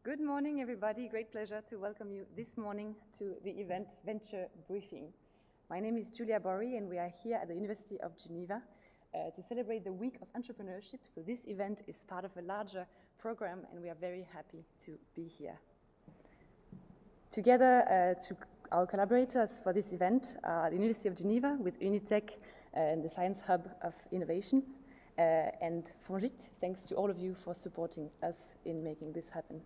Good morning, everybody. Great pleasure to welcome you this morning to the event Venture Briefing. My name is Julia Borri, and we are here at the University of Geneva to celebrate the Week of Entrepreneurship. So this event is part of a larger program, and we are very happy to be here. Together, to our collaborators for this event are the University of Geneva with Unitech and the Science Hub of Innovation, and Fongit. Thanks to all of you for supporting us in making this happen.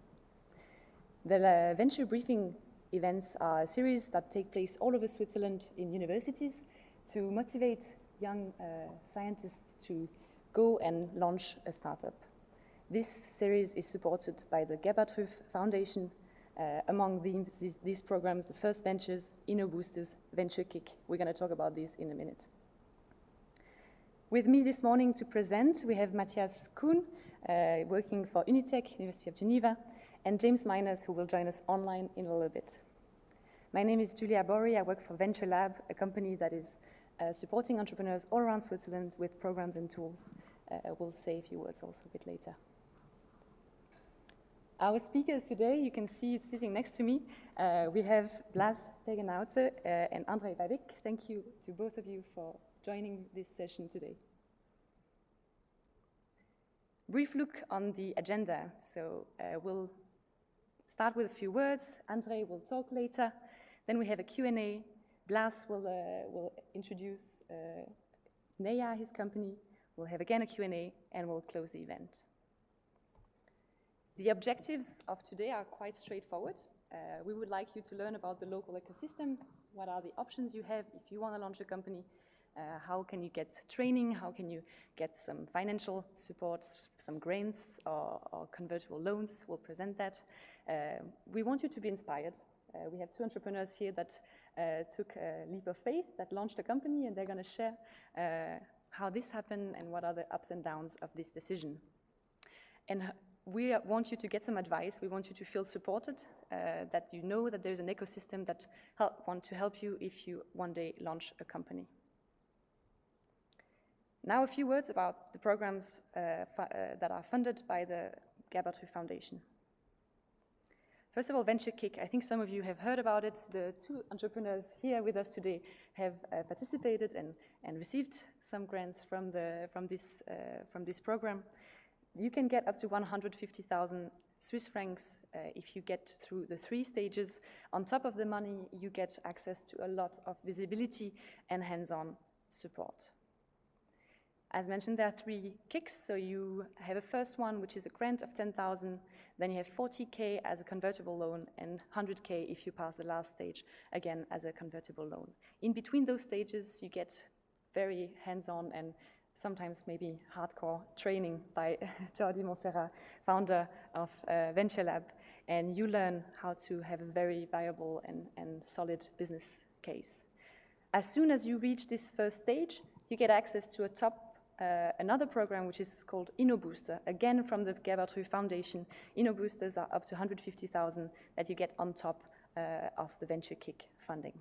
The Venture Briefing events are a series that take place all over Switzerland in universities to motivate young scientists to go and launch a startup. This series is supported by the Gebhard Rüff Foundation. Among these programs, the First Ventures, InnoBoosters, Venture Kick. We're going to talk about these in a minute. With me this morning to present, we have Matthias Kuhn, working for Unitech, University of Geneva, and James Miners, who will join us online in a little bit. My name is Julia Borri. I work for Venture Lab, a company that is supporting entrepreneurs all around Switzerland with programs and tools. We'll say a few words also a bit later. Our speakers today, you can see sitting next to me, we have Blas Tegenauze and André Babik. Thank you to both of you for joining this session today. Brief look on the agenda. So we'll start with a few words. André will talk later. Then we have a Q&A. Blas will introduce Neya, his company. We'll have again a Q&A, and we'll close the event. The objectives of today are quite straightforward. We would like you to learn about the local ecosystem. What are the options you have if you want to launch a company? How can you get training? How can you get some financial support, some grants or convertible loans? We'll present that. We want you to be inspired. We have two entrepreneurs here that took a leap of faith, that launched a company, and they're going to share how this happened and what are the ups and downs of this decision. And we want you to get some advice. We want you to feel supported, that you know that there's an ecosystem that want to help you if you one day launch a company. Now a few words about the programs that are funded by the Gebhard Rüff Foundation. First of all, Venture Kick. I think some of you have heard about it. The two entrepreneurs here with us today have participated and received some grants from this program. You can get up to 150,000 Swiss francs if you get through the 3 stages. On top of the money, you get access to a lot of visibility and hands-on support. As mentioned, there are 3 kicks. So you have a first one, which is a grant of 10,000. Then you have 40K as a convertible loan and 100K if you pass the last stage, again, as a convertible loan. In between those stages, you get very hands-on and sometimes maybe hardcore training by Jordi Montserrat, founder of Venture Lab. And you learn how to have a very viable and solid business case. As soon as you reach this first stage, you get access to another program which is called InnoBooster, again from the Gebhard Rüff Foundation. InnoBoosters are up to 150,000 that you get on top of the Venture Kick funding.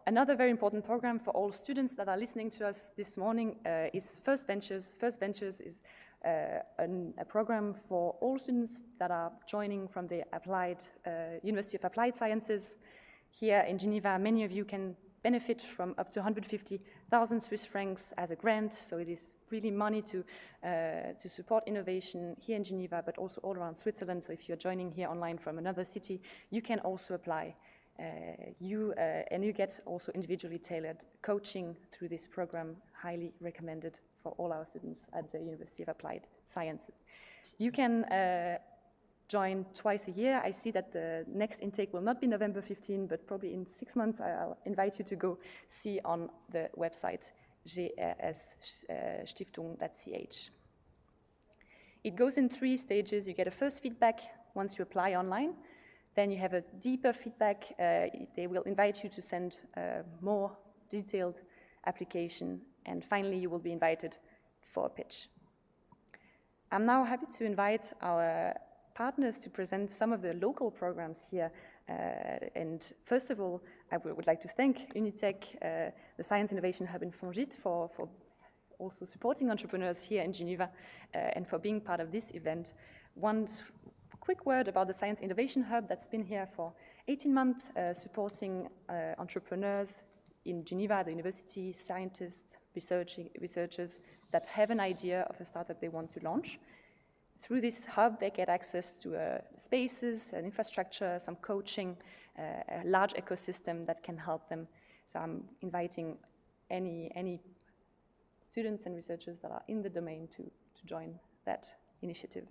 Another very important program for all students that are listening to us this morning is First Ventures. First Ventures is a program for all students that are joining from the University of Applied Sciences. Here in Geneva, many of you can benefit from up to 150,000 Swiss francs as a grant. So it is really money to support innovation here in Geneva, but also all around Switzerland. So if you're joining here online from another city, you can also apply. And you get also individually tailored coaching through this program, highly recommended for all our students at the University of Applied Sciences. You can join twice a year. I see that the next intake will not be November 15, but probably in 6 months. I'll invite you to go see on the website grsstiftung.ch. It goes in 3 stages. You get a first feedback once you apply online. Then you have a deeper feedback. They will invite you to send more detailed application. And finally, you will be invited for a pitch. I'm now happy to invite our partners to present some of the local programs here. And first of all, I would like to thank Unitech, the Science Innovation Hub in Fongit for also supporting entrepreneurs here in Geneva and for being part of this event. One quick word about the Science Innovation Hub that's been here for 18 months, supporting entrepreneurs in Geneva, the university, scientists, researchers that have an idea of a startup they want to launch. Through this hub, they get access to spaces, an infrastructure, some coaching, a large ecosystem that can help them. So I'm inviting any students and researchers that are in the domain to join that initiative.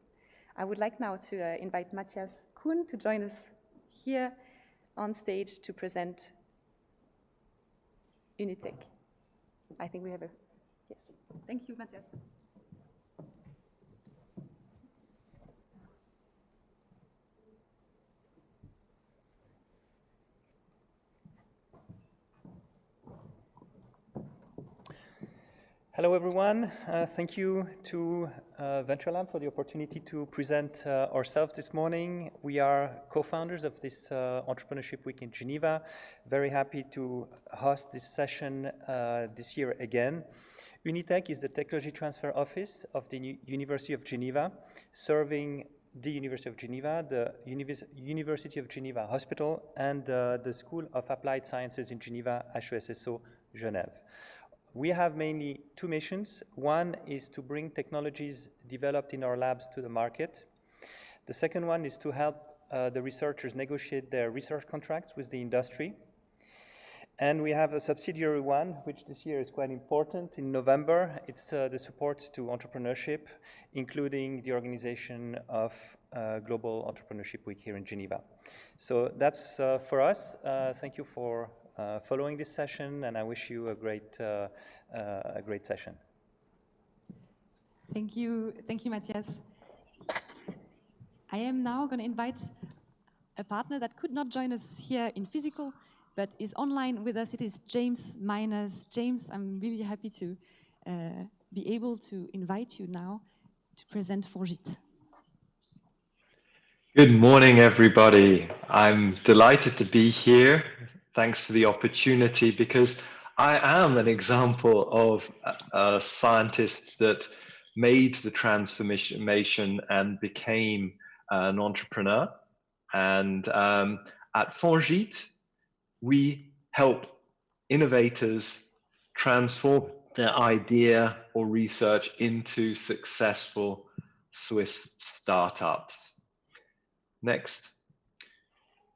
I would like now to invite Matthias Kuhn to join us here on stage to present Unitec. I think we have yes. Thank you, Matthias. Hello everyone, thank you to Venture Lab for the opportunity to present ourselves this morning. We are co-founders of this Entrepreneurship Week in Geneva. Very happy to host this session this year again. Unitec is the Technology Transfer Office of the University of Geneva, serving the University of Geneva, the University of Geneva Hospital, and the School of Applied Sciences in Geneva, HESSO, Genève. We have mainly two missions. One is to bring technologies developed in our labs to the market. The second one is to help the researchers negotiate their research contracts with the industry. And we have a subsidiary one, which this year is quite important. In November, it's the support to entrepreneurship, including the organization of Global Entrepreneurship Week here in Geneva. So that's for us. Thank you for following this session, and I wish you a great session. Thank you, Matthias. I am now going to invite a partner that could not join us here in physical, but is online with us. It is James Meiners. James, I'm really happy to be able to invite you now to present Fongit. Good morning, everybody. I'm delighted to be here. Thanks for the opportunity, because I am an example of a scientist that made the transformation and became an entrepreneur. And at Fongit, we help innovators transform their idea or research into successful Swiss startups. Next.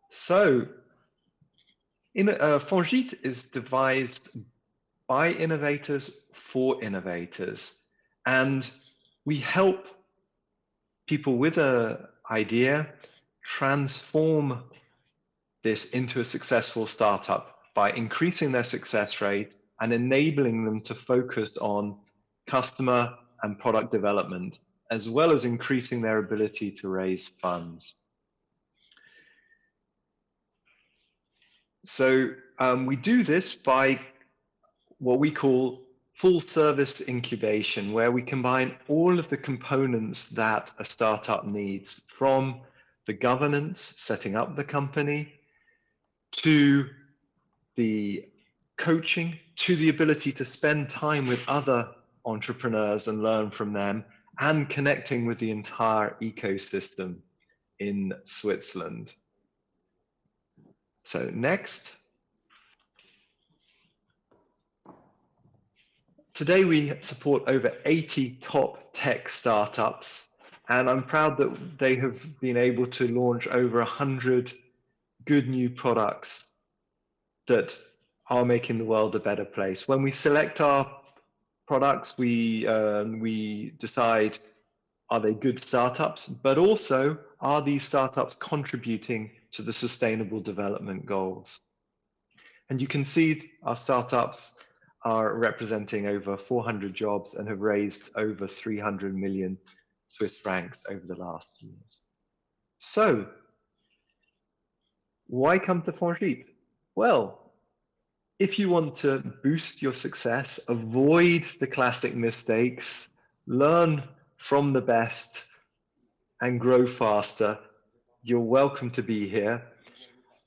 So, Fongit is devised by innovators for innovators, and we help people with an idea transform this into a successful startup by increasing their success rate and enabling them to focus on customer and product development, as well as increasing their ability to raise funds. So we do this by what we call full service incubation, where we combine all of the components that a startup needs, from the governance, setting up the company, to the coaching, to the ability to spend time with other entrepreneurs and learn from them, and connecting with the entire ecosystem in Switzerland. So next. Today we support over 80 top tech startups, and I'm proud that they have been able to launch over 100 good new products that are making the world a better place. When we select our products, we decide, are they good startups, but also, are these startups contributing to the Sustainable Development Goals? And you can see our startups are representing over 400 jobs and have raised over 300 million Swiss francs over the last years. So, why come to Fongit? Well, if you want to boost your success, avoid the classic mistakes, learn from the best, and grow faster, you're welcome to be here.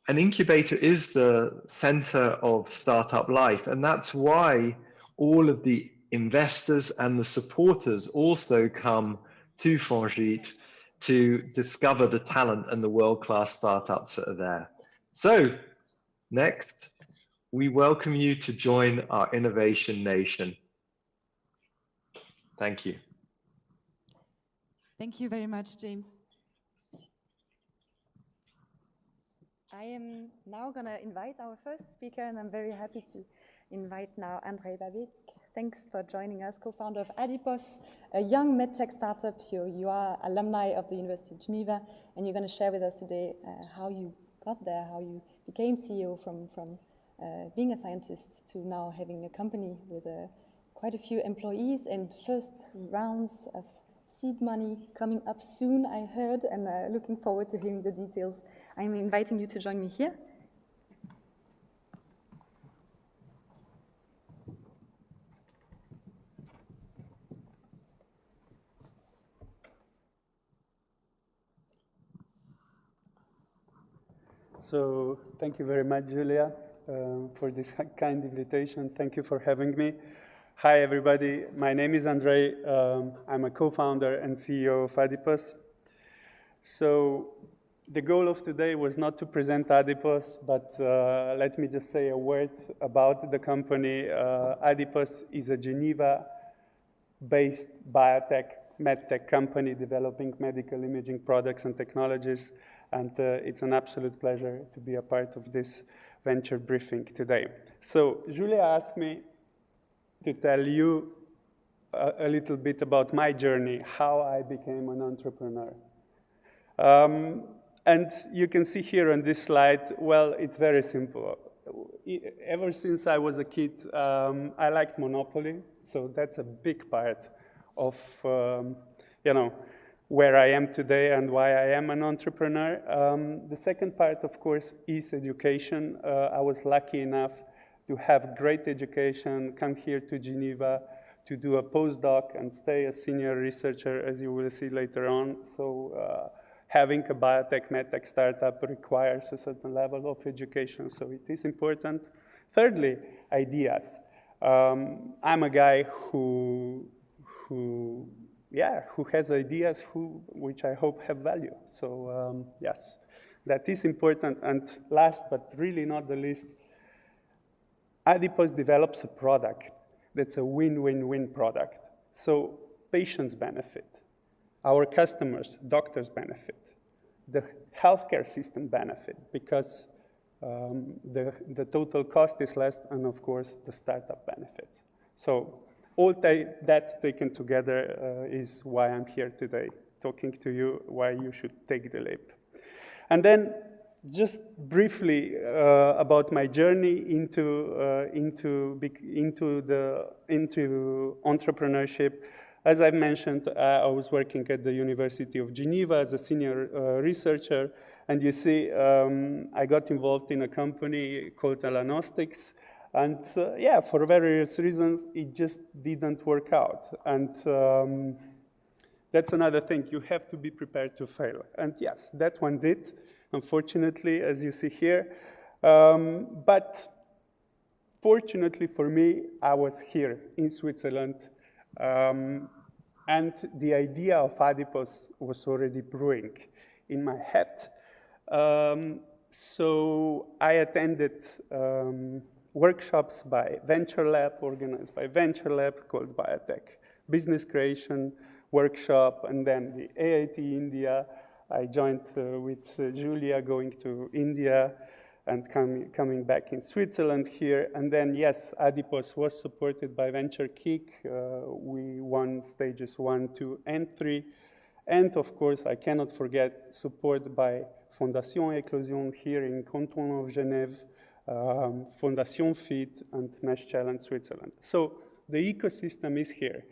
An incubator is the center of startup life, and that's why all of the investors and the supporters also come to Fongit to discover the talent and the world-class startups that are there. So next, we welcome you to join our Innovation Nation. Thank you. Thank you very much, James. I am now going to invite our first speaker, and I'm very happy to invite now Andrei Babik. Thanks for joining us, co-founder of Adipos, a young medtech startup. You are alumni of the University of Geneva, and you're going to share with us today how you got there, how you became CEO from being a scientist to now having a company with quite a few employees and first rounds of seed money coming up soon, I heard, and looking forward to hearing the details. I'm inviting you to join me here. So thank you very much, Julia, for this kind invitation. Thank you for having me. Hi, everybody. My name is Andrei. I'm a co-founder and CEO of Adipos. So the goal of today was not to present Adipos, but let me just say a word about the company. Adipos is a Geneva-based biotech, medtech company developing medical imaging products and technologies. And it's an absolute pleasure to be a part of this venture briefing today. So Julia asked me to tell you a little bit about my journey, how I became an entrepreneur. And you can see here on this slide, well, it's very simple. Ever since I was a kid, I liked Monopoly. So that's a big part of, where I am today and why I am an entrepreneur. The second part, of course, is education. I was lucky enough to have great education, come here to Geneva to do a postdoc and stay a senior researcher, as you will see later on. So having a biotech, medtech startup requires a certain level of education, so it is important. Thirdly, ideas. I'm a guy who has ideas which I hope have value. So yes, that is important. And last, but really not the least, Adipos develops a product that's a win-win-win product. So patients benefit, our customers, doctors benefit, the healthcare system benefit because the total cost is less, and of course, the startup benefits. So all that taken together is why I'm here today, talking to you why you should take the leap. And then just briefly about my journey into entrepreneurship. As I mentioned, I was working at the University of Geneva as a senior researcher, and you see, I got involved in a company called Elanostics. And for various reasons, it just didn't work out. And that's another thing. You have to be prepared to fail. And yes, that one did, unfortunately, as you see here. But fortunately for me, I was here in Switzerland. And the idea of Adipos was already brewing in my head. So I attended workshops by Venture Lab, organized by Venture Lab, called Biotech Business Creation Workshop, and then the AIT India. I joined with Julia going to India and coming back in Switzerland here. And then, yes, Adipos was supported by Venture Kick. We won stages 1, 2, and 3. And of course, I cannot forget support by Fondation Eclosion here in Canton of Genève, Fondation FIT, and Mesh Challenge Switzerland. So the ecosystem is here.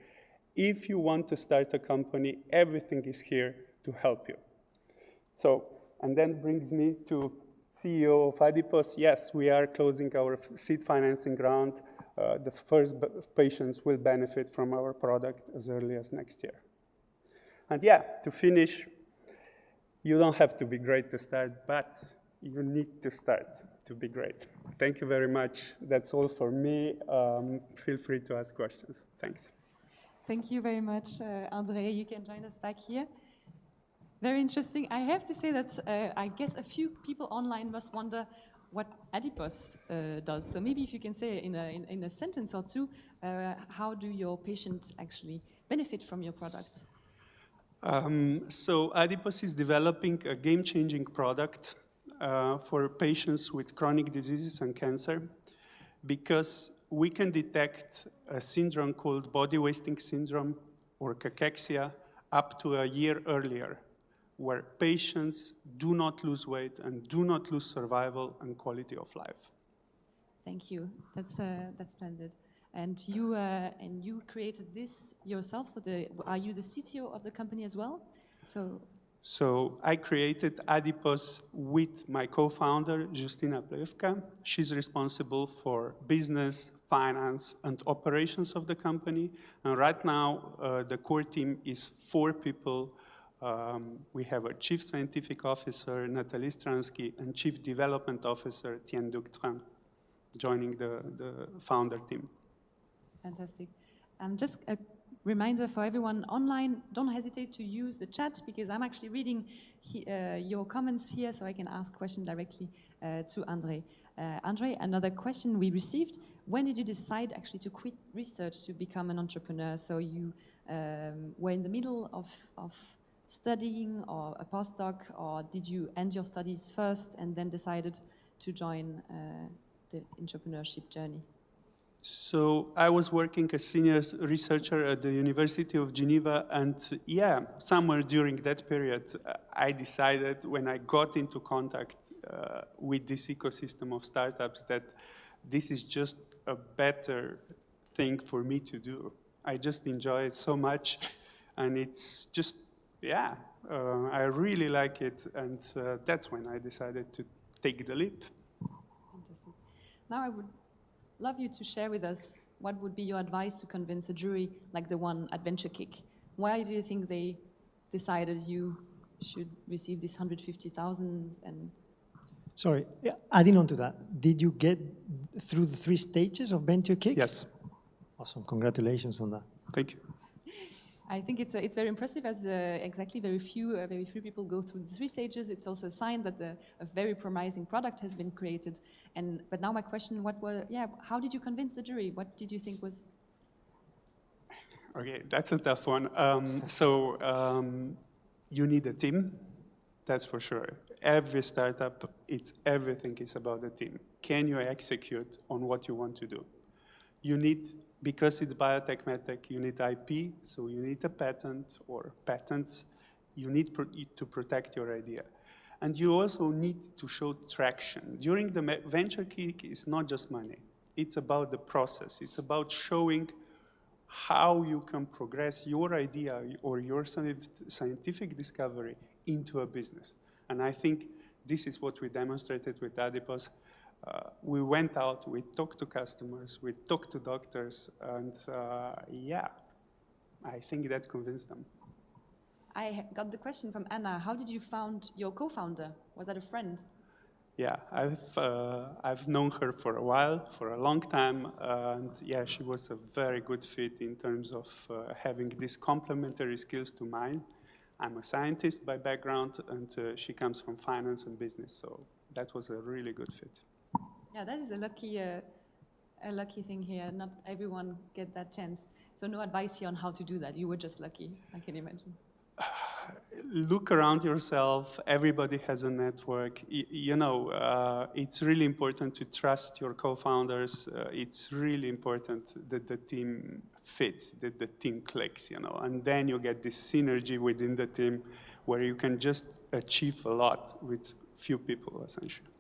If you want to start a company, everything is here to help you. So, and then brings me to CEO of Adipos. Yes, we are closing our seed financing round. The first patients will benefit from our product as early as next year. And yeah, to finish, you don't have to be great to start, but you need to start to be great. Thank you very much. That's all for me. Feel free to ask questions. Thanks. Thank you very much, André. You can join us back here. Very interesting. I have to say that I guess a few people online must wonder what Adipos does. So maybe if you can say in a sentence or two, how do your patients actually benefit from your product? So Adipos is developing a game-changing product for patients with chronic diseases and cancer, because we can detect a syndrome called body wasting syndrome or cachexia up to a year earlier, where patients do not lose weight and do not lose survival and quality of life. Thank you. That's splendid. And you created this yourself. So are you the CTO of the company as well? So I created Adipos with my co-founder, Justina Plewka. She's responsible for business, finance, and operations of the company. And right now, the core team is 4 people. We have a Chief Scientific Officer, Nathalie Stransky, and Chief Development Officer, Tien Duc Tran, joining the founder team. Fantastic. Just a reminder for everyone online, don't hesitate to use the chat, because I'm actually reading your comments here, so I can ask questions directly to André. André, another question we received: when did you decide actually to quit research to become an entrepreneur? So you were in the middle of studying or a postdoc, or did you end your studies first and then decided to join the entrepreneurship journey? So I was working as senior researcher at the University of Geneva, and somewhere during that period, I decided, when I got into contact with this ecosystem of startups, that this is just a better thing for me to do. I just enjoy it so much, and it's just, I really like it, and that's when I decided to take the leap. Fantastic. Now I would love you to share with us what would be your advice to convince a jury like the one at VentureKick. Why do you think they decided you should receive this 150,000? And sorry, adding on to that, did you get through the 3 stages of VentureKick? Yes. Awesome, congratulations on that. Thank you. I think it's very impressive, as exactly very few people go through the 3 stages. It's also a sign that a very promising product has been created. But now my question: how did you convince the jury? What did you think was? Okay, that's a tough one. You need a team, that's for sure. Every startup, everything is about the team. Can you execute on what you want to do? You need, because it's biotech, medtech, you need IP, so you need a patent or patents. You need to protect your idea. And you also need to show traction. During the VentureKick, it's not just money. It's about the process. It's about showing how you can progress your idea or your scientific discovery into a business. And I think this is what we demonstrated with Adipos. We went out, we talked to customers, we talked to doctors, and I think that convinced them. I got the question from Anna. How did you found your co-founder? Was that a friend? Yeah, I've known her for a while, for a long time, and she was a very good fit in terms of having these complementary skills to mine. I'm a scientist by background, and she comes from finance and business, so that was a really good fit. Yeah, that is a lucky thing here. Not everyone get that chance. So no advice here on how to do that. You were just lucky, I can imagine. Look around yourself. Everybody has a network. It's really important to trust your co-founders. It's really important that the team fits, that the team clicks, and then you get this synergy within the team where you can just achieve a lot with few people, essentially.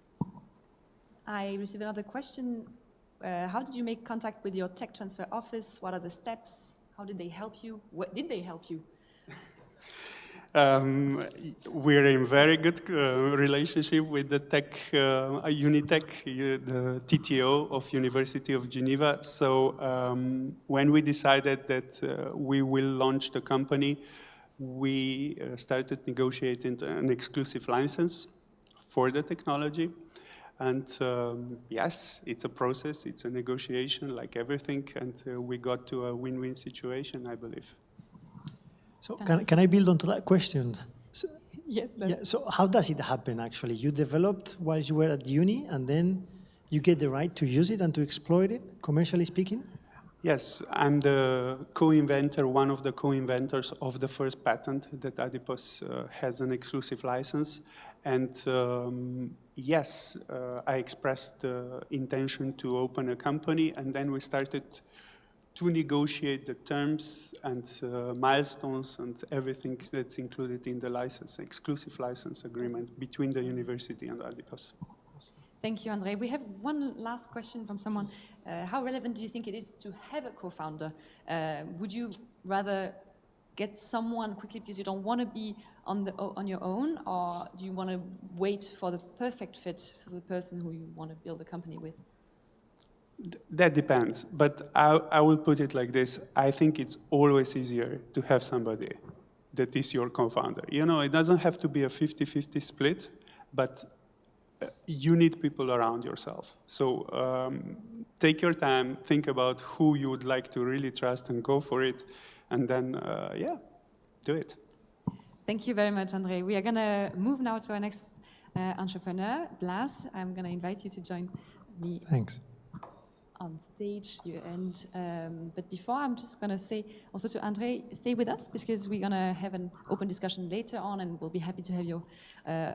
I received another question. How did you make contact with your tech transfer office? What are the steps? How did they help you? What did they help you? We're in very good relationship with the tech, Unitech, the TTO of University of Geneva. So when we decided that we will launch the company, we started negotiating an exclusive license for the technology. And yes, it's a process, it's a negotiation like everything, and we got to a win-win situation, I believe. So can I build onto that question? Yes, but Yeah, so how does it happen actually? You developed while you were at uni and then you get the right to use it and to exploit it, commercially speaking? Yes, I'm the co-inventor, one of the co-inventors of the first patent that Adipos has an exclusive license. And yes, I expressed the intention to open a company, and then we started to negotiate the terms and milestones and everything that's included in the license, exclusive license agreement between the university and Adipos. thank you, Andre. We have one last question from someone. How relevant do you think it is to have a co-founder? Would you rather get someone quickly because you don't want to be on your own, or do you want to wait for the perfect fit for the person who you want to build a company with? That depends, but I will put it like this. I think it's always easier to have somebody that is your co-founder. You know, it doesn't have to be a 50-50 split, but you need people around yourself. So take your time, think about who you would like to really trust and go for it, and then, yeah, do it. Thank you very much, Andre. We are going to move now to our next entrepreneur, Blas. I'm going to invite you to join me Thanks. on stage. But before, I'm just going to say also to Andre, stay with us because we're going to have an open discussion later on, and we'll be happy to have your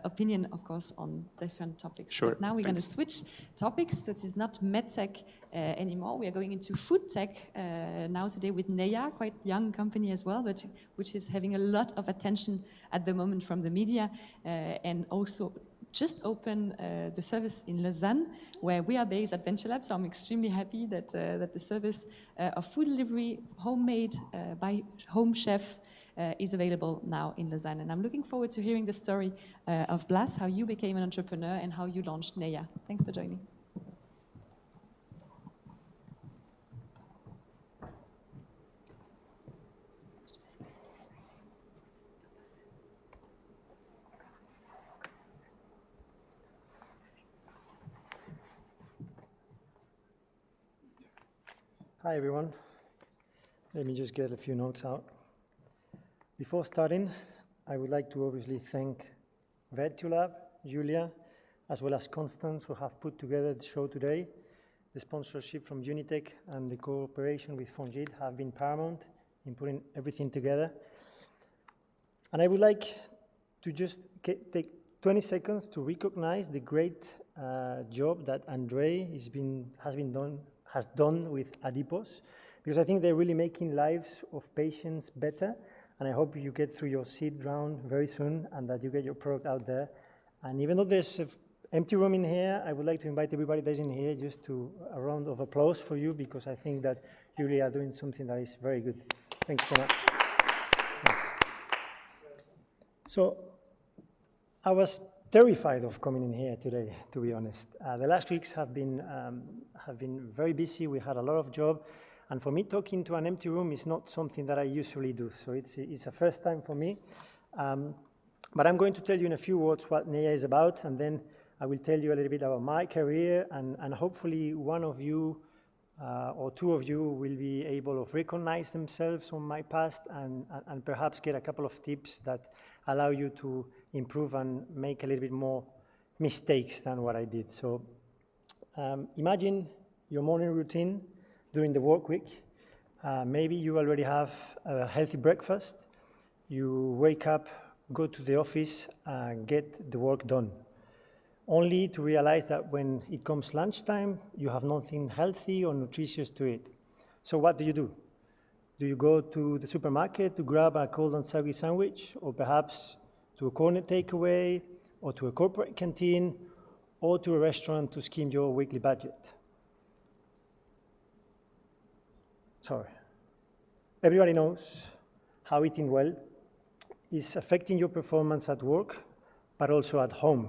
opinion, of course, on different topics. Sure. But now we're going to switch topics. This is not medtech anymore. We are going into food tech now today with Neia, quite young company as well, but which is having a lot of attention at the moment from the media, and also just opened the service in Lausanne, where we are based at Venture Lab. So I'm extremely happy that that the service of food delivery, homemade by home chef, is available now in Lausanne. And I'm looking forward to hearing the story of Blas, how you became an entrepreneur and how you launched Neia. Thanks for joining. Hi, everyone. Let me just get a few notes out. Before starting, I would like to obviously thank VentureLab, Julia, as well as Constance, who have put together the show today. The sponsorship from Unitech and the cooperation with Fongit have been paramount in putting everything together. And I would like to just take 20 seconds to recognize the great job that Andre has done with Adipos, because I think they're really making lives of patients better, and I hope you get through your seed round very soon and that you get your product out there. And even though there's an empty room in here, I would like to invite everybody that's in here just to a round of applause for you, because I think that you really are doing something that is very good. Thanks so much. Thanks. So I was terrified of coming in here today, to be honest. The last weeks have been very busy. We had a lot of job, and for me, talking to an empty room is not something that I usually do. So it's a first time for me. But I'm going to tell you in a few words what Neia is about, and then I will tell you a little bit about my career, and hopefully one of you or two of you will be able to recognize themselves on my past and perhaps get a couple of tips that allow you to improve and make a little bit more mistakes than what I did. So imagine your morning routine during the work week. Maybe you already have a healthy breakfast. You wake up, go to the office, get the work done, only to realize that when it comes lunchtime, you have nothing healthy or nutritious to eat. So what do? Do you go to the supermarket to grab a cold and soggy sandwich, or perhaps to a corner takeaway, or to a corporate canteen, or to a restaurant to skim your weekly budget? Sorry. Everybody knows how eating well is affecting your performance at work, but also at home.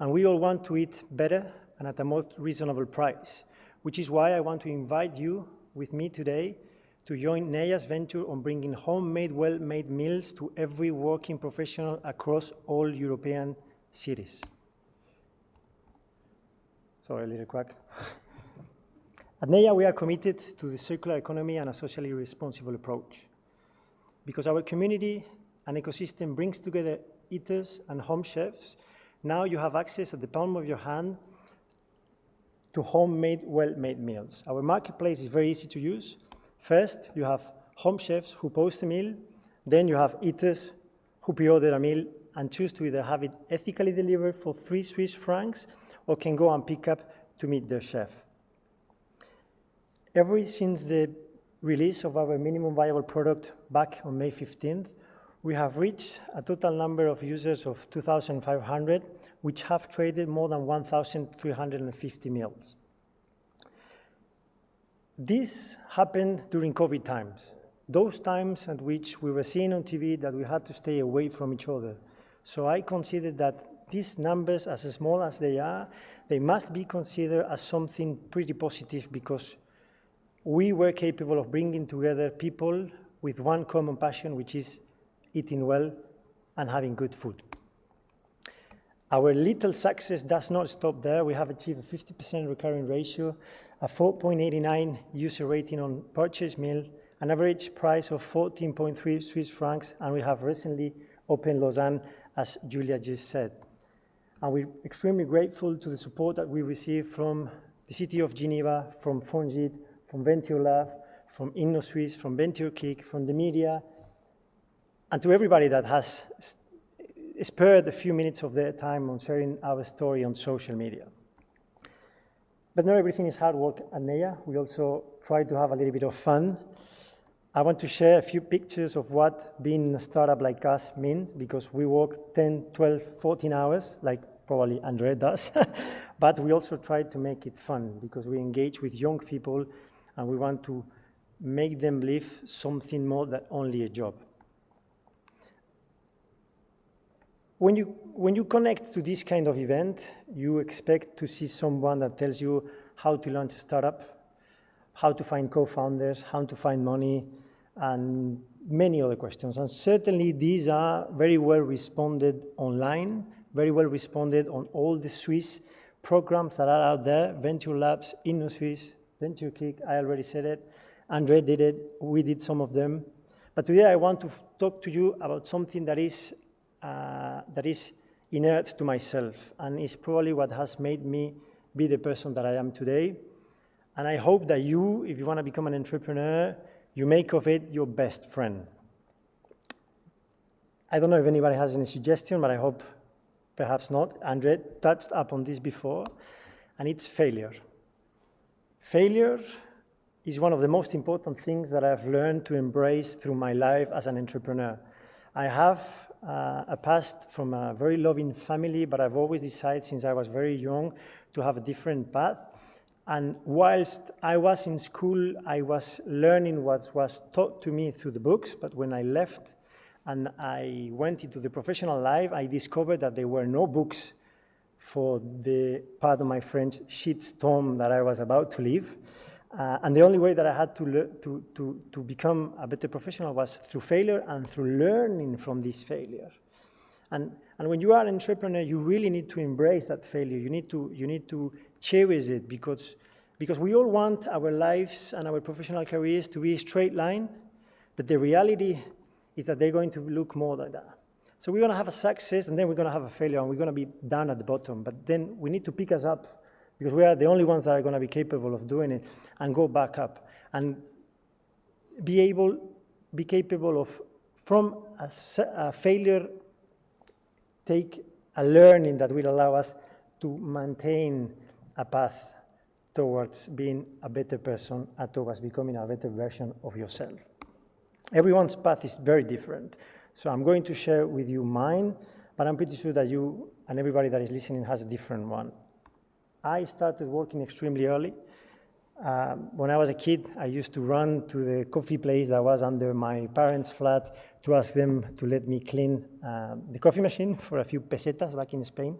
And we all want to eat better and at a more reasonable price, which is why I want to invite you with me today to join Neia's venture on bringing homemade, well-made meals to every working professional across all European cities. Sorry, a little crack. At NEIA, we are committed to the circular economy and a socially responsible approach because our community and ecosystem brings together eaters and home chefs. Now you have access at the palm of your hand to homemade, well-made meals. Our marketplace is very easy to use. First, you have home chefs who post a meal. Then you have eaters who pre-order a meal and choose to either have it ethically delivered for 3 Swiss francs or can go and pick up to meet their chef. Ever since the release of our minimum viable product back on May 15th, we have reached a total number of users of 2,500, which have traded more than 1,350 meals. This happened during COVID times, those times at which we were seeing on TV that we had to stay away from each other. So I consider that these numbers, as small as they are, they must be considered as something pretty positive because we were capable of bringing together people with one common passion, which is eating well and having good food. Our little success does not stop there. We have achieved a 50% recurring ratio, a 4.89 user rating on purchased meal, an average price of 14.3 Swiss francs, and we have recently opened Lausanne, as Julia just said. And we're extremely grateful to the support that we receive from the city of Geneva, from Fongit, from VentureLab, from InnoSwiss, from VentureKick, from the media, and to everybody that has spared a few minutes of their time on sharing our story on social media. But not everything is hard work at NEIA. We also try to have a little bit of fun. I want to share a few pictures of what being a startup like us means, because we work 10, 12, 14 hours, like probably Andre does, but we also try to make it fun because we engage with young people and we want to make them live something more than only a job. When you connect to this kind of event, you expect to see someone that tells you how to launch a startup, how to find co-founders, how to find money, and many other questions. And certainly these are very well responded online, very well responded on all the Swiss programs that are out there, Venture Labs, InnoSwiss, VentureKick, I already said it, Andre did it, we did some of them. But today I want to talk to you about something that is inert to myself and is probably what has made me be the person that I am today. And I hope that you, if you want to become an entrepreneur, you make of it your best friend. I don't know if anybody has any suggestion, but I hope perhaps not. Andre touched upon this before, and it's failure. Failure is one of the most important things that I've learned to embrace through my life as an entrepreneur. I have a past from a very loving family, but I've always decided since I was very young to have a different path. And whilst I was in school, I was learning what was taught to me through the books, but when I left and I went into the professional life, I discovered that there were no books for the, pardon my French, shitstorm that I was about to live. And the only way that I had to become a better professional was through failure and through learning from this failure. And when you are an entrepreneur, you really need to embrace that failure. You need to cherish it because we all want our lives and our professional careers to be a straight line, but the reality is that they're going to look more like that. So we're going to have a success, and then we're going to have a failure, and we're going to be down at the bottom. But then we need to pick us up, because we are the only ones that are going to be capable of doing it, and go back up and be capable of, from a failure, take a learning that will allow us to maintain a path towards being a better person and towards becoming a better version of yourself. Everyone's path is very different. So I'm going to share with you mine, but I'm pretty sure that you and everybody that is listening has a different one. I started working extremely early. When I was a kid, I used to run to the coffee place that was under my parents' flat to ask them to let me clean the coffee machine for a few pesetas back in Spain.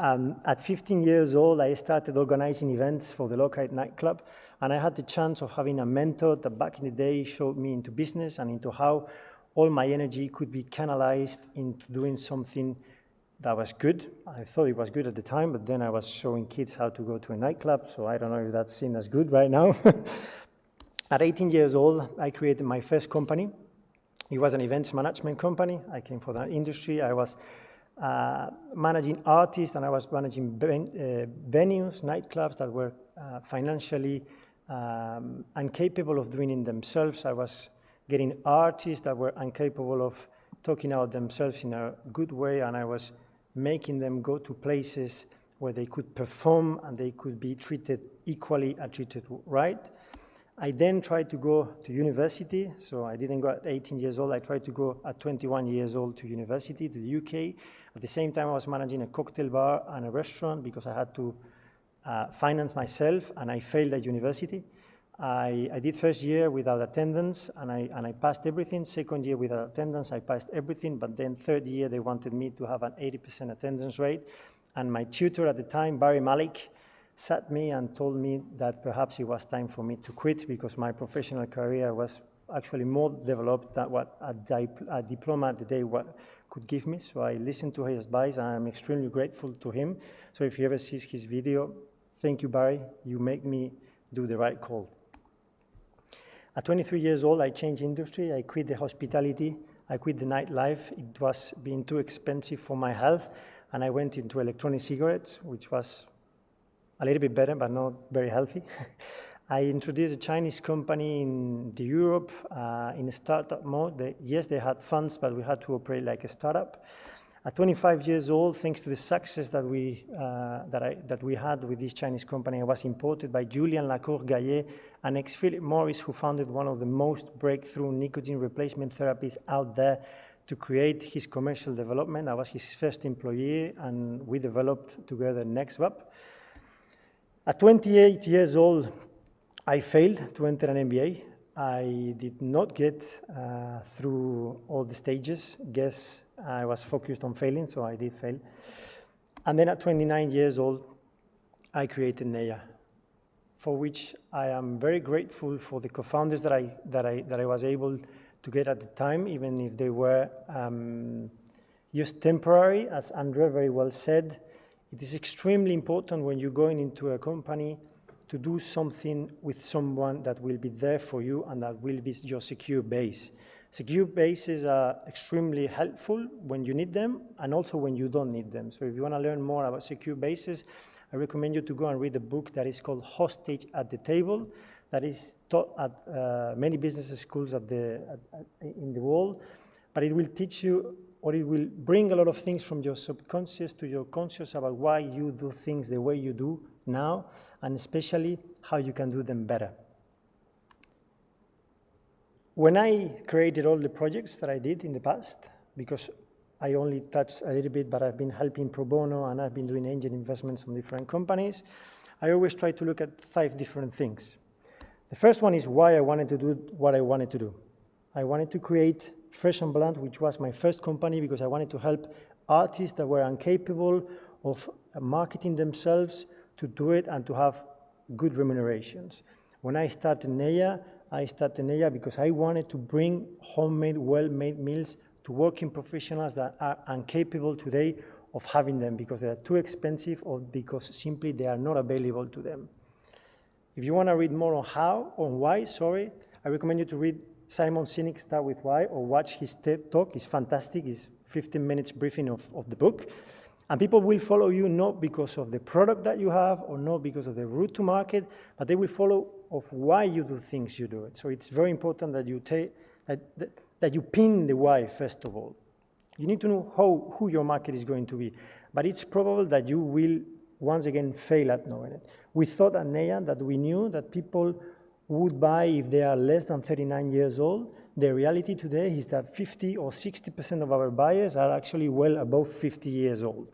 At 15 years old, I started organizing events for the local nightclub, and I had the chance of having a mentor that back in the day showed me into business and into how all my energy could be canalized into doing something That was good. I thought it was good at the time, but then I was showing kids how to go to a nightclub, so I don't know if that's seen as good right now. At 18 years old, I created my first company. It was an events management company. I came from that industry. I was managing artists, and I was managing venues, nightclubs that were financially incapable of doing it themselves. I was getting artists that were incapable of talking out themselves in a good way, and I was making them go to places where they could perform and they could be treated equally and treated right. I then tried to go to university, so I didn't go at 18 years old. I tried to go at 21 years old to university, to the UK. At the same time, I was managing a cocktail bar and a restaurant because I had to finance myself, and I failed at university. I did first year without attendance, and I passed everything. Second year without attendance, I passed everything, but then third year, they wanted me to have an 80% attendance rate. And my tutor at the time, Barry Malik, sat me and told me that perhaps it was time for me to quit because my professional career was actually more developed than what a diploma at the day could give me. So I listened to his advice, and I'm extremely grateful to him. So if he ever sees his video, thank you, Barry. You make me do the right call. At 23 years old, I changed industry. I quit the hospitality. I quit the nightlife. It was being too expensive for my health, and I went into electronic cigarettes, which was a little bit better, but not very healthy. I introduced a Chinese company in Europe in a startup mode. Yes, they had funds, but we had to operate like a startup. At 25 years old, thanks to the success that we had with this Chinese company, I was imported by Julian Lacour-Gaillet, an ex-Philip Morris who founded one of the most breakthrough nicotine replacement therapies out there to create his commercial development. I was his first employee, and we developed together NextVap. At 28 years old, I failed to enter an MBA. I did not get through all the stages. Guess I was focused on failing, so I did fail. And then at 29 years old, I created Neya, for which I am very grateful for the co-founders that I was able to get at the time, even if they were just temporary. As Andre very well said, it is extremely important when you're going into a company to do something with someone that will be there for you and that will be your secure base. Secure bases are extremely helpful when you need them and also when you don't need them. So if you want to learn more about secure bases, I recommend you to go and read a book that is called Hostage at the Table, that is taught at many business schools in the world, but it will teach you, or it will bring a lot of things from your subconscious to your conscious about why you do things the way you do now, and especially how you can do them better. When I created all the projects that I did in the past, because I only touched a little bit, but I've been helping pro bono and I've been doing angel investments on different companies, I always try to look at 5 different things. The first one is why I wanted to do what I wanted to do. I wanted to create Fresh and Blunt, which was my first company, because I wanted to help artists that were incapable of marketing themselves to do it and to have good remunerations. When I started Neya because I wanted to bring homemade, well-made meals to working professionals that are incapable today of having them because they are too expensive or because simply they are not available to them. If you want to read more on why, I recommend you to read Simon Sinek, Start With Why, or watch his TED Talk. It's fantastic. It's 15 minutes briefing of the book. And people will follow you not because of the product that you have or not because of the route to market, but they will follow of why you do things you do it. So it's very important that you that you pin the why first of all. You need to know who your market is going to be, but it's probable that you will once again fail at knowing it. We thought at Neya that we knew that people would buy if they are less than 39 years old. The reality today is that 50 or 60% of our buyers are actually well above 50 years old.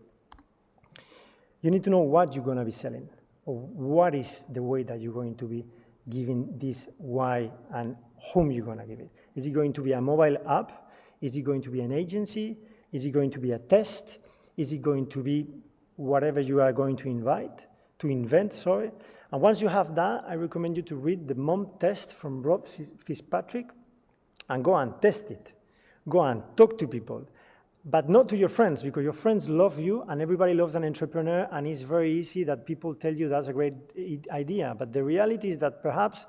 You need to know what you're going to be selling, or what is the way that you're going to be giving this why and whom you're going to give it. Is it going to be a mobile app? Is it going to be an agency? Is it going to be a test? Is it going to be whatever you are going to invent? And once you have that, I recommend you to read the Mom Test from Rob Fitzpatrick and go and test it. Go and talk to people. but not to your friends, because your friends love you and everybody loves an entrepreneur, and it's very easy that people tell you that's a great idea. But the reality is that perhaps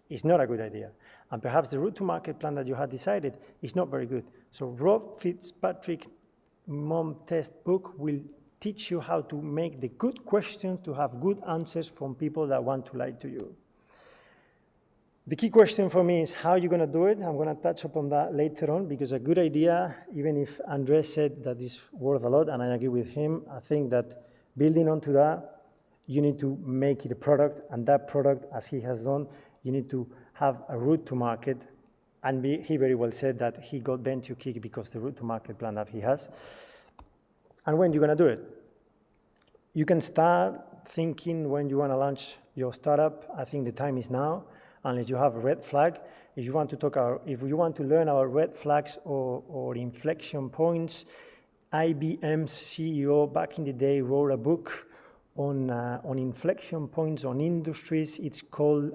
it's not a good idea. And perhaps the route to market plan that you had decided is not very good. So Rob Fitzpatrick Mom Test book will teach you how to make the good questions to have good answers from people that want to lie to you. The key question for me is how you're going to do it. I'm going to touch upon that later on, because a good idea, even if Andres said that is worth a lot, and I agree with him, I think that building onto that, you need to make it a product, and that product, as he has done, you need to have a route to market. And he very well said that he got VentureKick because the route to market plan that he has. And when you're going to do it? You can start thinking when you want to launch your startup. I think the time is now. Unless you have a red flag. If you want to learn our red flags or inflection points, IBM's CEO back in the day wrote a book on inflection points on industries. It's called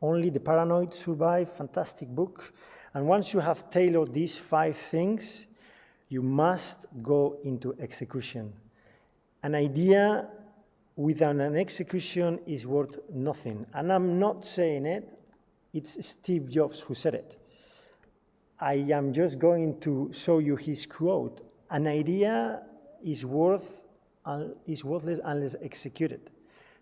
Only the Paranoid Survive. Fantastic book. And once you have tailored these 5 things, you must go into execution. An idea without an execution is worth nothing. And I'm not saying it, it's Steve Jobs who said it. I am just going to show you his quote. An idea is worthless unless executed.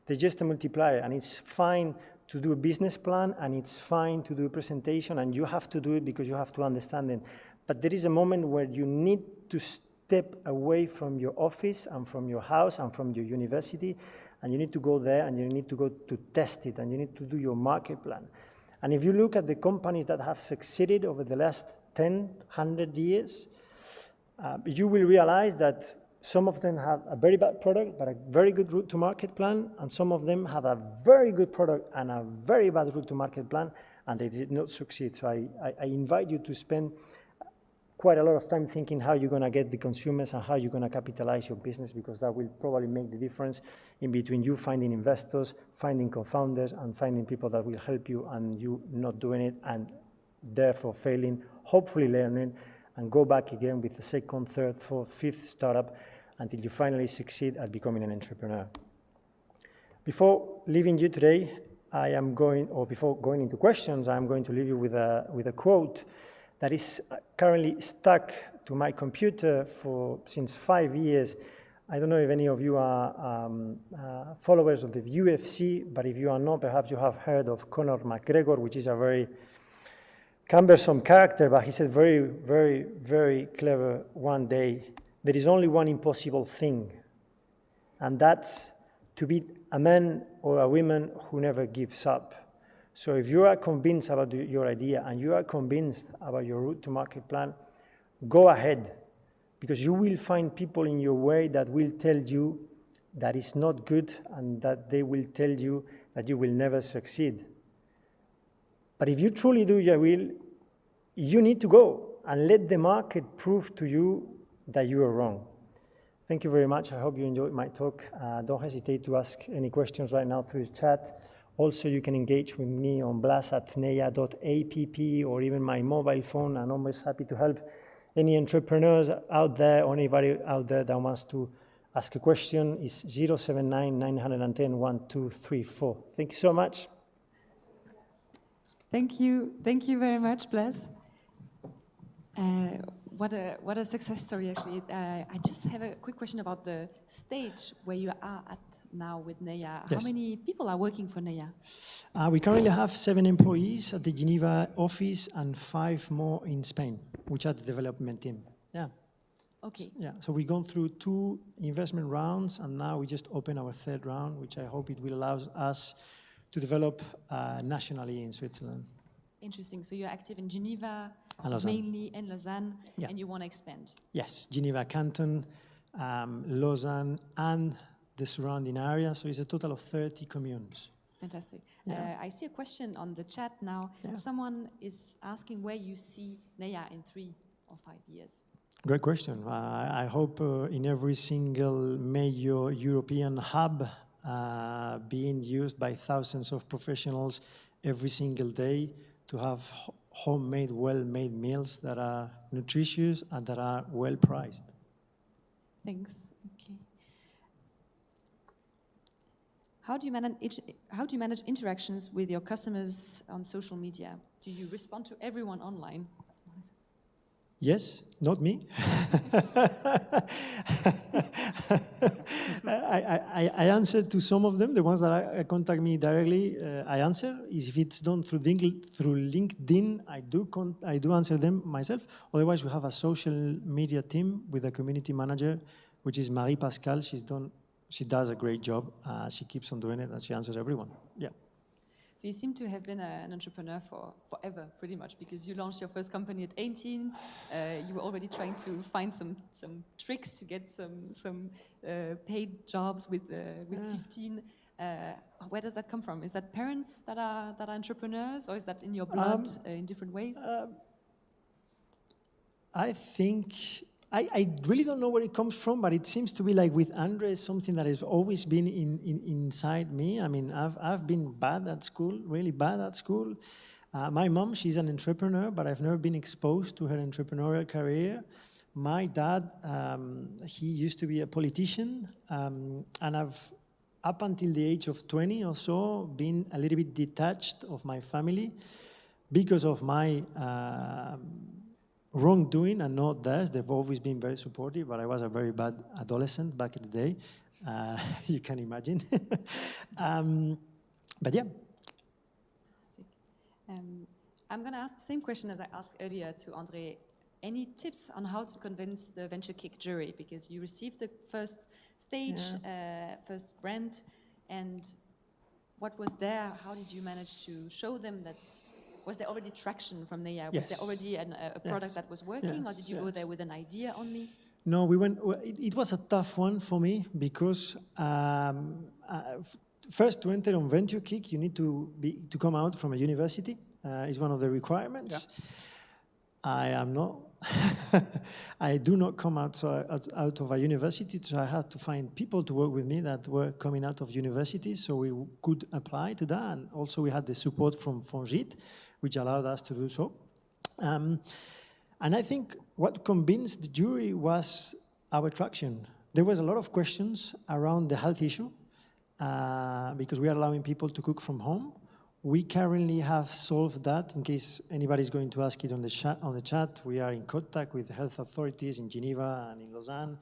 They're just a multiplier, and it's fine to do a business plan, and it's fine to do a presentation, and you have to do it because you have to understand it. But there is a moment where you need to step away from your office and from your house and from your university, and you need to go there and you need to go to test it, and you need to do your market plan. And if you look at the companies that have succeeded over the last 10, 100 years, you will realize that some of them have a very bad product but a very good route to market plan, and some of them have a very good product and a very bad route to market plan, and they did not succeed. So I invite you to spend quite a lot of time thinking how you're going to get the consumers and how you're going to capitalize your business, because that will probably make the difference in between you finding investors, finding co-founders, and finding people that will help you, and you not doing it and therefore failing, hopefully learning, and go back again with the second, third, fourth, fifth startup until you finally succeed at becoming an entrepreneur. Before leaving you today, before going into questions, I'm going to leave you with a quote that is currently stuck to my computer since 5 years. I don't know if any of you are followers of the UFC, but if you are not, perhaps you have heard of Conor McGregor, which is a very cumbersome character, but he said very, very, very clever one day, there is only one impossible thing, and that's to be a man or a woman who never gives up. So if you are convinced about your idea and you are convinced about your route to market plan, go ahead, because you will find people in your way that will tell you that it's not good, and that they will tell you that you will never succeed. But if you truly do your will, you need to go and let the market prove to you that you are wrong. Thank you very much. I hope you enjoyed my talk. Don't hesitate to ask any questions right now through the chat. Also, you can engage with me on blas@neya.app or even my mobile phone. I'm always happy to help any entrepreneurs out there or anybody out there that wants to ask a question. It's 079 910 1234. Thank you so much. Thank you very much, Blas. What a success story, actually. I just have a quick question about the stage where you are at now with Neya. Yes. How many people are working for Neya? We currently have 7 employees at the Geneva office and 5 more in Spain, which are the development team. Yeah. Okay. Yeah. So we've gone through 2 investment rounds, and now we just open our 3rd round, which I hope it will allow us to develop nationally in Switzerland. Interesting. So you're active in Geneva, And Lausanne. mainly, and Lausanne, Yeah. and you want to expand. Yes, Geneva Canton, Lausanne, and the surrounding area. So it's a total of 30 communes. Fantastic. Yeah. I see a question on the chat now. Yeah. Someone is asking where you see Neya in 3 or 5 years. Great question. I hope in every single major European hub being used by thousands of professionals every single day, to have homemade, well-made meals that are nutritious and that are well priced. Thanks. Okay. How do you manage interactions with your customers on social media? Do you respond to everyone online? Yes, not me. I answer to some of them. The ones that contact me directly, I answer. If it's done through LinkedIn, I do answer them myself. Otherwise, we have a social media team with a community manager, which is Marie Pascal. She does a great job. She keeps on doing it, and she answers everyone. Yeah. So you seem to have been an entrepreneur for forever, pretty much, because you launched your first company at 18. You were already trying to find some tricks to get some paid jobs with 15. Where does that come from? Is that parents that are entrepreneurs, or is that in your blood in different ways? I think I really don't know where it comes from, but it seems to be like with Andre, something that has always been inside me. I mean, I've been bad at school, really bad at school. My mom, she's an entrepreneur, but I've never been exposed to her entrepreneurial career. My dad, he used to be a politician, and I've, up until the age of 20 or so, been a little bit detached of my family because of my wrongdoing and not theirs. They've always been very supportive, but I was a very bad adolescent back in the day. You can imagine. But yeah. I'm going to ask the same question as I asked earlier to Andre. Any tips on how to convince the VentureKick jury? Because you received the first stage, first grant, and what was there? How did you manage to show them that? Was there already traction from there? Was there already a product that was working, or did you go there with an idea only? No, we went. It was a tough one for me because first to enter on VentureKick, you need to come out from a university. Is one of the requirements. Yeah. I am not. I do not come out of a university, so I had to find people to work with me that were coming out of university, so we could apply to that. And also we had the support from Fongit, which allowed us to do so. And I think what convinced the jury was our traction. There was a lot of questions around the health issue, because we are allowing people to cook from home. We currently have solved that. In case anybody's going to ask it on the chat, we are in contact with the health authorities in Geneva and in Lausanne,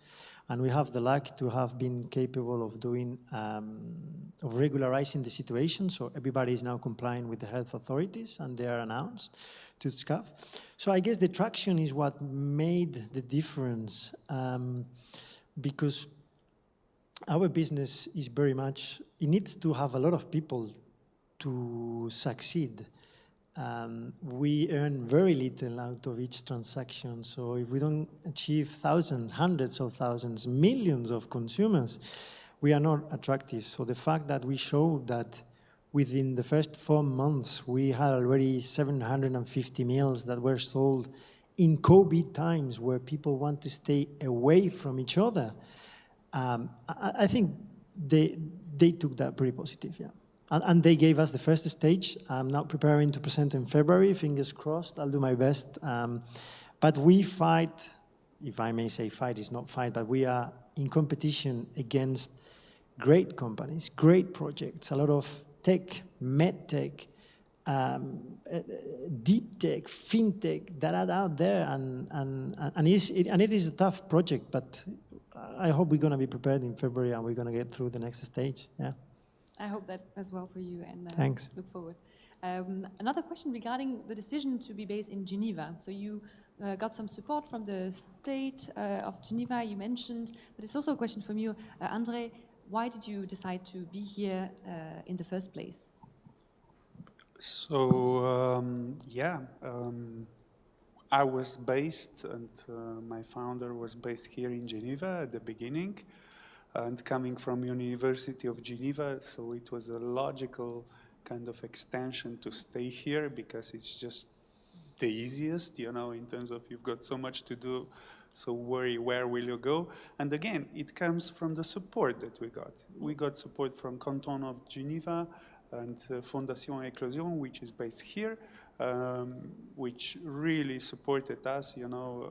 and we have the luck to have been capable of doing, of regularizing the situation. So everybody is now complying with the health authorities, and they are announced to SCAF. So I guess the traction is what made the difference, because our business is very much, it needs to have a lot of people to succeed. We earn very little out of each transaction. So if we don't achieve thousands, hundreds of thousands, millions of consumers, we are not attractive. So the fact that we showed that within the first 4 months, we had already 750 meals that were sold in COVID times where people want to stay away from each other. I think they took that pretty positive, yeah. And they gave us the first stage. I'm now preparing to present in February, fingers crossed, I'll do my best. But we fight, if I may say fight, is not fight, but we are in competition against great companies, great projects, a lot of tech, med tech, deep tech, fintech that are out there, and it is a tough project, but I hope we're going to be prepared in February and we're going to get through the next stage, yeah. I hope that as well for you, and thanks. Look forward. Another question regarding the decision to be based in Geneva. So you got some support from the state of Geneva, you mentioned, but it's also a question from you, Andre. Why did you decide to be here in the first place? So, I was based, and my founder was based here in Geneva at the beginning. And coming from University of Geneva, so it was a logical kind of extension to stay here because it's just the easiest, you know, in terms of you've got so much to do, so where will you go? And again, it comes from the support that we got. We got support from Canton of Geneva, and Fondation Eclosion, which is based here, which really supported us,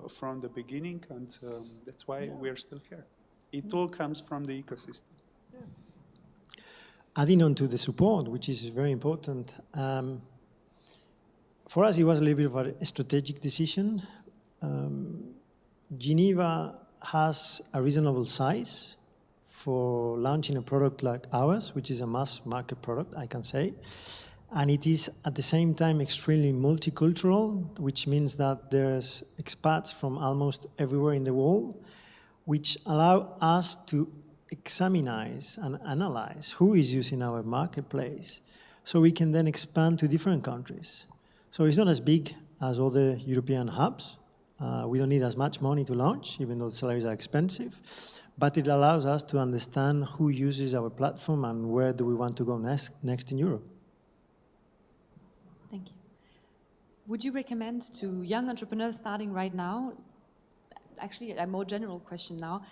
from the beginning, and that's why we're still here. It all comes from the ecosystem. Adding on to the support, which is very important, for us it was a little bit of a strategic decision. Geneva has a reasonable size for launching a product like ours, which is a mass market product, I can say. And it is at the same time extremely multicultural, which means that there's expats from almost everywhere in the world, which allow us to examine and analyze who is using our marketplace, so we can then expand to different countries. So it's not as big as other European hubs. We don't need as much money to launch, even though the salaries are expensive. But it allows us to understand who uses our platform and where do we want to go next in Europe. Thank you. Would you recommend to young entrepreneurs starting right now, actually a more general question now,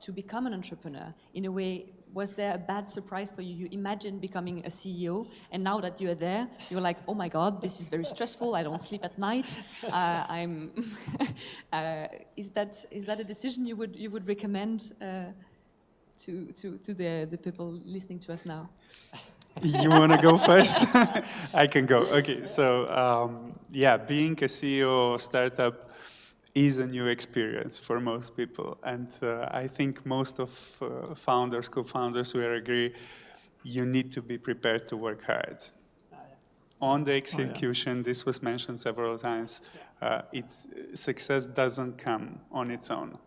to become an entrepreneur? In a way, was there a bad surprise for you? You imagined becoming a CEO, and now that you're there, you're like, oh my God, this is very stressful. I don't sleep at night. Is that a decision you would recommend to the people listening to us now? You want to go first? I can go. Okay, so yeah, being a CEO of startup is a new experience for most people. And I think most of founders, co-founders will agree, you need to be prepared to work hard. On the execution, this was mentioned several times, success doesn't come on its own.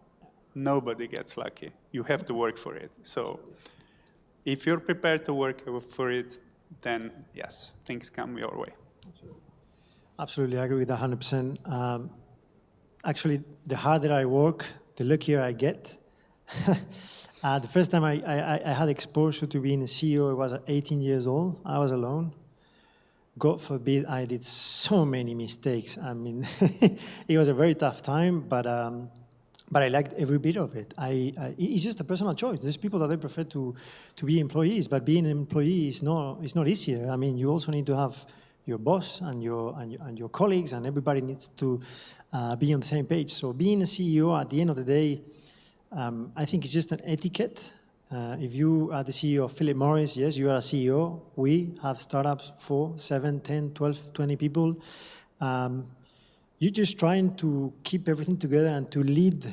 Nobody gets lucky. You have to work for it. So if you're prepared to work for it, then yes, things come your way. Absolutely, I agree with that 100%. Actually, the harder I work, the luckier I get. The first time I had exposure to being a CEO, I was 18 years old. I was alone. God forbid, I did so many mistakes. I mean, it was a very tough time, but I liked every bit of it. It's just a personal choice. There's people that they prefer to be employees, but being an employee is not easier. I mean, you also need to have your boss and your colleagues, and everybody needs to be on the same page. So being a CEO, at the end of the day, I think it's just an etiquette. If you are the CEO of Philip Morris, yes, you are a CEO. We have startups, 4, 7, 10, 12, 20 people. You're just trying to keep everything together and to lead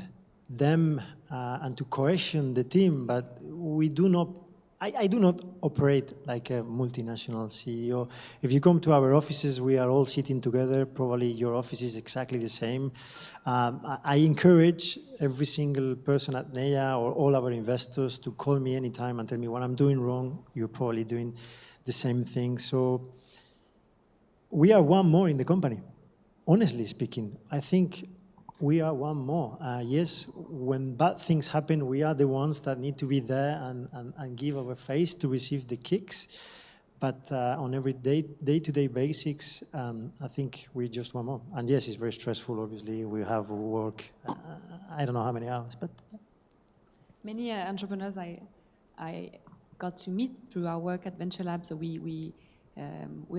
them and to cohesion the team, but we do not. I do not operate like a multinational CEO. If you come to our offices, we are all sitting together. Probably your office is exactly the same. I encourage every single person at NEA or all our investors to call me anytime and tell me what I'm doing wrong. You're probably doing the same thing. So we are one more in the company. Honestly speaking, I think we are one more. Yes, when bad things happen, we are the ones that need to be there and give our face to receive the kicks. But on every day-to-day basics, I think we're just one more. And yes, it's very stressful, obviously. We have work, I don't know how many hours, but... Many entrepreneurs I got to meet through our work at Venture Lab, so we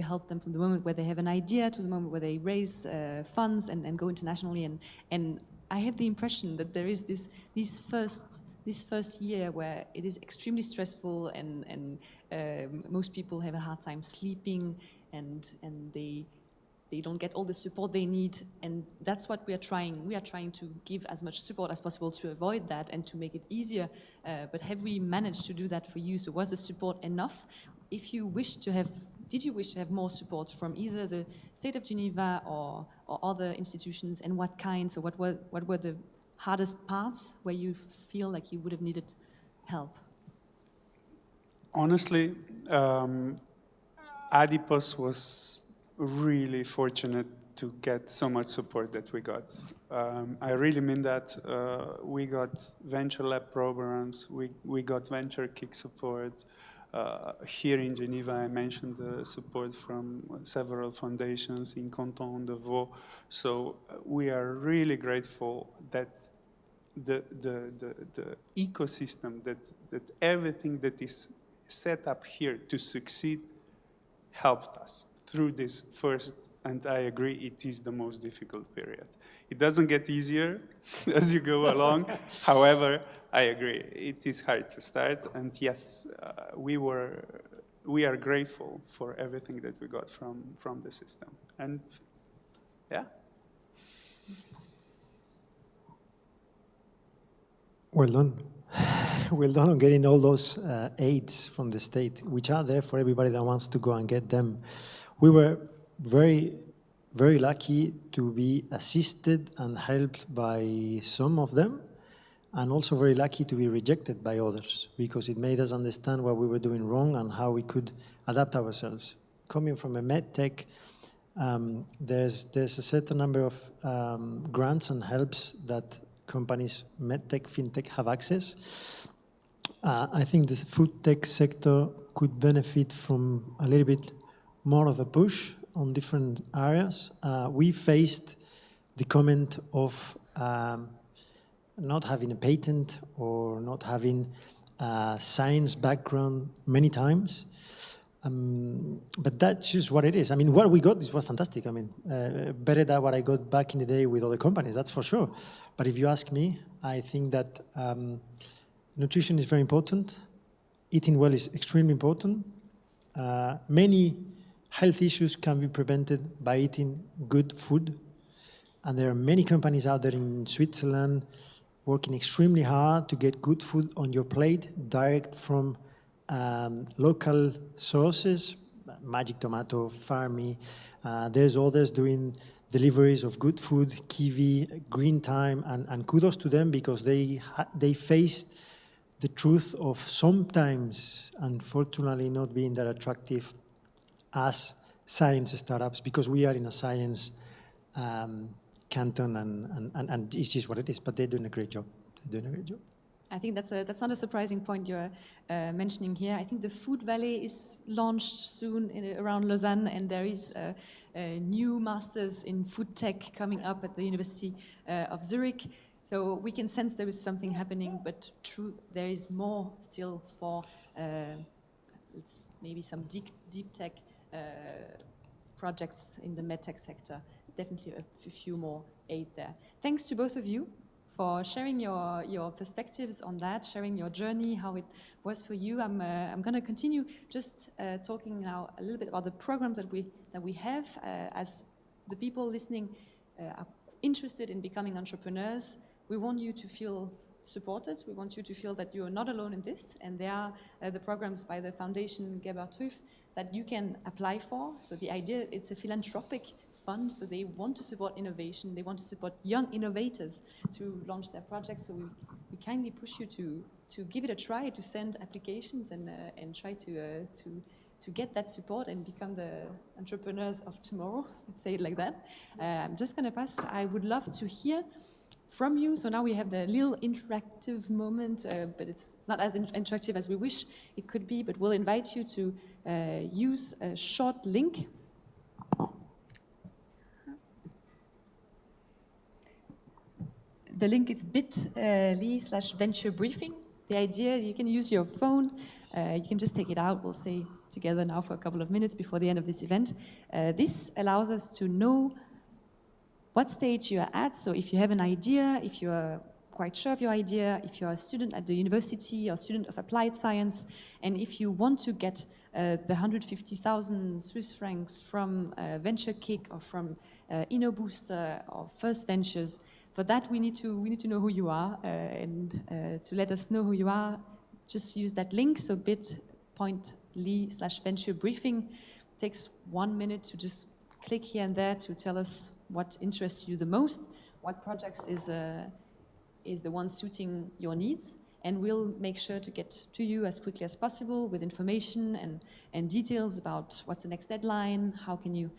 help them from the moment where they have an idea to the moment where they raise funds and go internationally. And I had the impression that there is this first year where it is extremely stressful and most people have a hard time sleeping and they don't get all the support they need. And that's what we are trying. We are trying to give as much support as possible to avoid that and to make it easier. But have we managed to do that for you? So was the support enough? If you wish to have Did you wish to have more support from either the State of Geneva or other institutions, and what kinds, or what were the hardest parts where you feel like you would have needed help? Honestly, Adipos was really fortunate to get so much support that we got. I really mean that. We got Venture Lab programs, we got Venture Kick support. Here in Geneva, I mentioned the support from several foundations in Canton de Vaud. So we are really grateful that the ecosystem, that everything that is set up here to succeed helped us through this first, and I agree, it is the most difficult period. It doesn't get easier as you go along. However, I agree, it is hard to start. And yes, we are grateful for everything that we got from the system. And yeah. Well done. Well done on getting all those aids from the state, which are there for everybody that wants to go and get them. We were very, very lucky to be assisted and helped by some of them, and also very lucky to be rejected by others, because it made us understand what we were doing wrong and how we could adapt ourselves. Coming from a medtech, there's a certain number of grants and helps that companies, medtech, fintech, have access. I think the food tech sector could benefit from a little bit more of a push on different areas. We faced the comment of not having a patent or not having a science background many times. But that's just what it is. I mean, what we got was fantastic. I mean, better than what I got back in the day with other companies, that's for sure. But if you ask me, I think that nutrition is very important. Eating well is extremely important. Many health issues can be prevented by eating good food. And there are many companies out there in Switzerland working extremely hard to get good food on your plate, direct from local sources, Magic Tomato, Farmy. There's others doing deliveries of good food, Kiwi, Green Time, and kudos to them, because they faced the truth of sometimes, unfortunately, not being that attractive as science startups, because we are in a science canton, and it's just what it is. But they're doing a great job. They're doing a great job. I think that's not a surprising point you're mentioning here. I think the Food Valley is launched soon around Lausanne, and there is a new masters in food tech coming up at the University of Zurich. So we can sense there is something happening, but there is more still for maybe some deep tech projects in the medtech sector. Definitely a few more aid there. Thanks to both of you for sharing your perspectives on that, sharing your journey, how it was for you. I'm going to continue just talking now a little bit about the programs that we have. As the people listening are interested in becoming entrepreneurs, we want you to feel supported. We want you to feel that you are not alone in this, and there are the programs by the Foundation Gebhard Rüff that you can apply for. So the idea, it's a philanthropic fund, so they want to support innovation, they want to support young innovators to launch their projects, so we kindly push you to give it a try, to send applications and try to get that support and become the entrepreneurs of tomorrow, let's say it like that. I'm just going to pass, I would love to hear from you. So now we have the little interactive moment, but it's not as interactive as we wish it could be, but we'll invite you to use a short link. The link is bit.ly/venture briefing. The idea, you can use your phone, you can just take it out. We'll stay together now for a couple of minutes before the end of this event. This allows us to know what stage you are at. So if you have an idea, if you are quite sure of your idea, if you're a student at the university or student of applied science, and if you want to get the 150,000 Swiss francs from Venture Kick or from InnoBooster or First Ventures, for that, we need to know who you are, and to let us know who you are, just use that link. So bit.ly/venture briefing. Takes 1 minute to just click here and there to tell us what interests you the most, what projects is the one suiting your needs, and we'll make sure to get to you as quickly as possible with information and details about what's the next deadline, how can you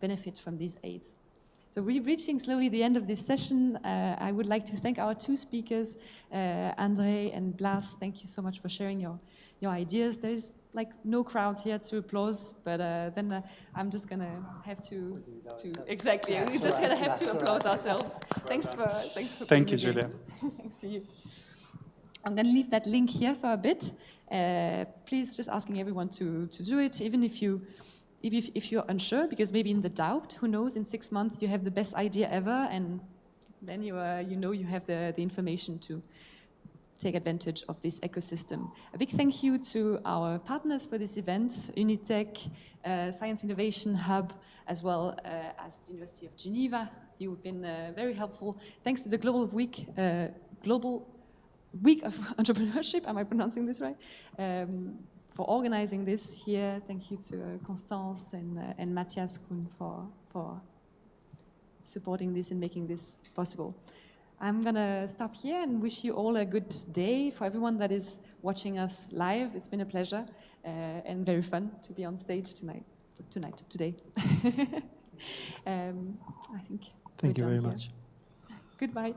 benefit from these aids. So we're reaching slowly the end of this session. I would like to thank our two speakers, André and Blas. Thank you so much for sharing your ideas. There's like no crowd here to applause, but then I'm just gonna have to exactly. Yeah, we're just gonna have to applause ourselves. Thanks for Thank you, Julia. Thanks to you. I'm going to leave that link here for a bit. Please, just asking everyone to do it, even if you're unsure, because maybe in the doubt, who knows, in 6 months you have the best idea ever, and then you have the information to take advantage of this ecosystem. A big thank you to our partners for this event, Unitec, Science Innovation Hub, as well as the University of Geneva. You've been very helpful. Thanks to the Global Week of Entrepreneurship, am I pronouncing this right? For organizing this here. Thank you to Constance and Matthias Kuhn for supporting this and making this possible. I'm gonna stop here and wish you all a good day. For everyone that is watching us live, it's been a pleasure and very fun to be on stage today. I think. Thank you we're very done here. much. Goodbye.